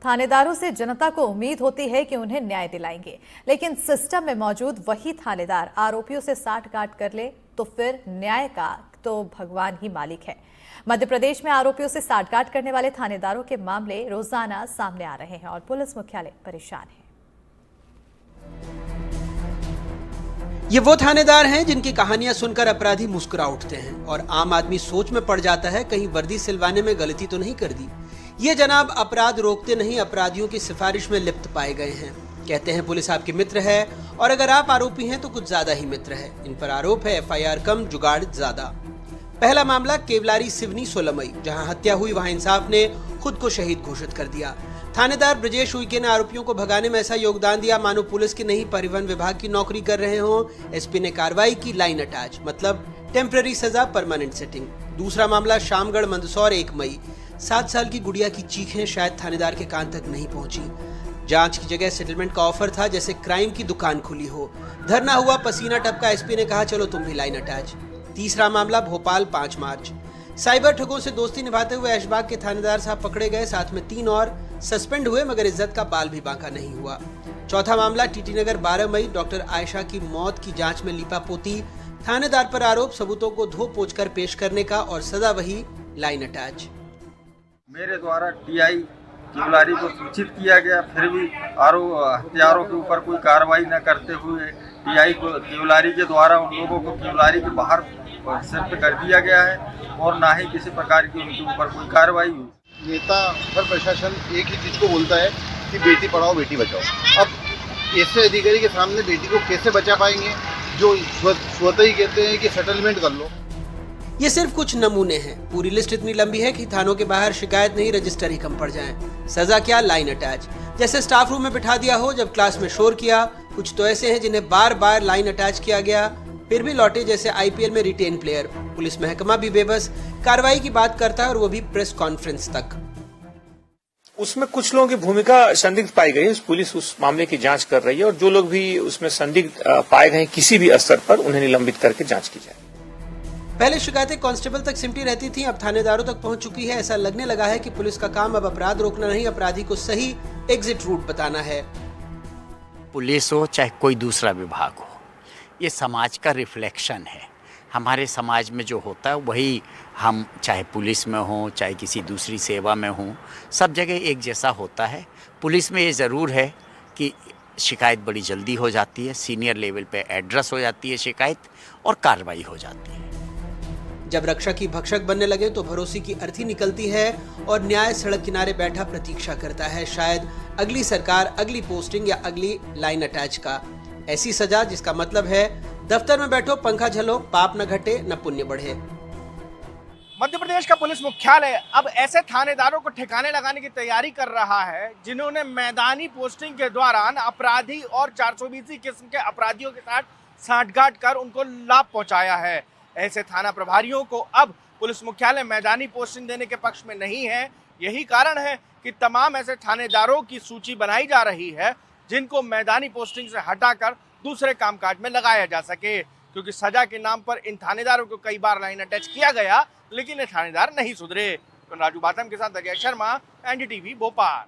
थानेदारों से जनता को उम्मीद होती है कि उन्हें न्याय दिलाएंगे, लेकिन सिस्टम में मौजूद वही थानेदार आरोपियों से साठगांठ कर ले तो फिर न्याय का तो भगवान ही मालिक है। मध्य प्रदेश में आरोपियों से साठगांठ करने वाले थानेदारों के मामले रोजाना सामने आ रहे हैं और पुलिस मुख्यालय परेशान है। ये वो थानेदार हैं जिनकी कहानियां सुनकर अपराधी मुस्कुरा उठते हैं और आम आदमी सोच में पड़ जाता है कहीं वर्दी सिलवाने में गलती तो नहीं कर दी। ये जनाब अपराध रोकते नहीं, अपराधियों की सिफारिश में लिप्त पाए गए हैं। कहते हैं पुलिस आपकी मित्र है और अगर आप आरोपी हैं तो कुछ ज्यादा ही मित्र है। इन पर आरोप है FIR कम जुगाड़ ज्यादा। पहला मामला केवलारी सिवनी सोलमई, जहां हत्या हुई वहां इंसाफ ने खुद को शहीद घोषित कर दिया। थानेदार ब्रजेश उइके ने आरोपियों को भगाने में ऐसा योगदान दिया मानो पुलिस की नहीं परिवहन विभाग की नौकरी कर रहे हों। SP ने कार्रवाई की लाइन अटैच, मतलब टेम्पररी सजा परमानेंट सेटिंग। दूसरा मामला शामगढ़ मंदसौर 1 मई, 7 साल की गुड़िया की चीखें शायद थानेदार के कान तक नहीं पहुंची। जांच की जगह सेटलमेंट का ऑफर था, जैसे क्राइम की दुकान खुली हो। धरना हुआ, पसीना टपका, SP ने कहा चलो तुम भी लाइन अटैच। तीसरा मामला भोपाल 5 मार्च, साइबर ठगों से दोस्ती निभाते हुए ऐशबाग के थानेदार साहब पकड़े गए, साथ में 3 और सस्पेंड हुए, मगर इज्जत का बाल भी बांका नहीं हुआ। चौथा मामला TT नगर 12 मई, डॉक्टर आयशा की मौत की जांच में लीपापोती, थानेदार पर आरोप सबूतों को धो पोंछ कर पेश करने का और सजा वही लाइन अटैच। मेरे द्वारा TI केवलारी को सूचित किया गया, फिर भी हत्यारों के ऊपर कोई कार्रवाई न करते हुए TI को केवलारी के द्वारा उन लोगों को केवलारी के बाहर शिफ्ट कर दिया गया है और ना ही किसी प्रकार की उनके ऊपर कोई कार्रवाई हुई। नेता हर प्रशासन एक ही चीज़ को बोलता है कि बेटी पढ़ाओ बेटी बचाओ। अब ऐसे अधिकारी के सामने बेटी को कैसे बचा पाएंगे जो स्वतः ही कहते हैं कि सेटलमेंट कर लो। ये सिर्फ कुछ नमूने हैं, पूरी लिस्ट इतनी लंबी है कि थानों के बाहर शिकायत नहीं रजिस्टर ही कम पड़ जाएं। सजा क्या, लाइन अटैच। जैसे स्टाफ रूम में बिठा दिया हो जब क्लास में शोर किया। कुछ तो ऐसे हैं जिन्हें बार बार लाइन अटैच किया गया फिर भी लौटे, जैसे IPL में रिटेन प्लेयर। पुलिस महकमा भी बेबस, कार्रवाई की बात करता है और वो भी प्रेस कॉन्फ्रेंस तक। उसमें कुछ लोगों की भूमिका संदिग्ध पाई गई है। पुलिस उस मामले की जांच कर रही है और जो लोग भी उसमें संदिग्ध पाए गए किसी भी स्तर पर उन्हें निलंबित करके जांच की जाए। पहले शिकायतें कांस्टेबल तक सिमटी रहती थी, अब थानेदारों तक पहुंच चुकी है। ऐसा लगने लगा है कि पुलिस का काम अब अपराध रोकना नहीं, अपराधी को सही एग्जिट रूट बताना है। पुलिस हो चाहे कोई दूसरा विभाग हो, ये समाज का रिफ्लेक्शन है। हमारे समाज में जो होता है वही हम, चाहे पुलिस में हो चाहे किसी दूसरी सेवा में हो, सब जगह एक जैसा होता है। पुलिस में ये ज़रूर है कि शिकायत बड़ी जल्दी हो जाती है, सीनियर लेवल पे एड्रेस हो जाती है शिकायत और कार्रवाई हो जाती है। जब रक्षा की भक्षक बनने लगे तो भरोसे की अर्थी निकलती है और न्याय सड़क किनारे बैठा प्रतीक्षा करता है, शायद अगली सरकार, अगली पोस्टिंग या अगली लाइन अटैच का। ऐसी सजा जिसका मतलब है दफ्तर में बैठो, पंखा झलो, पाप न घटे न पुण्य बढ़े। मध्य प्रदेश का पुलिस मुख्यालय अब ऐसे थानेदारों को ठिकाने लगाने की तैयारी कर रहा है जिन्होंने मैदानी पोस्टिंग के दौरान अपराधी और 420 किस्म के अपराधियों के साथ साठगांठ कर उनको लाभ पहुंचाया है। ऐसे थाना प्रभारियों को अब पुलिस मुख्यालय मैदानी पोस्टिंग देने के पक्ष में नहीं है। यही कारण है कि तमाम ऐसे थानेदारों की सूची बनाई जा रही है जिनको मैदानी पोस्टिंग से हटाकर दूसरे कामकाज में लगाया जा सके, क्योंकि सजा के नाम पर इन थानेदारों को कई बार लाइन अटैच किया गया, लेकिन ये थानेदार नहीं सुधरे। तो राजू बातम के साथ अजय शर्मा, NDTV भोपाल।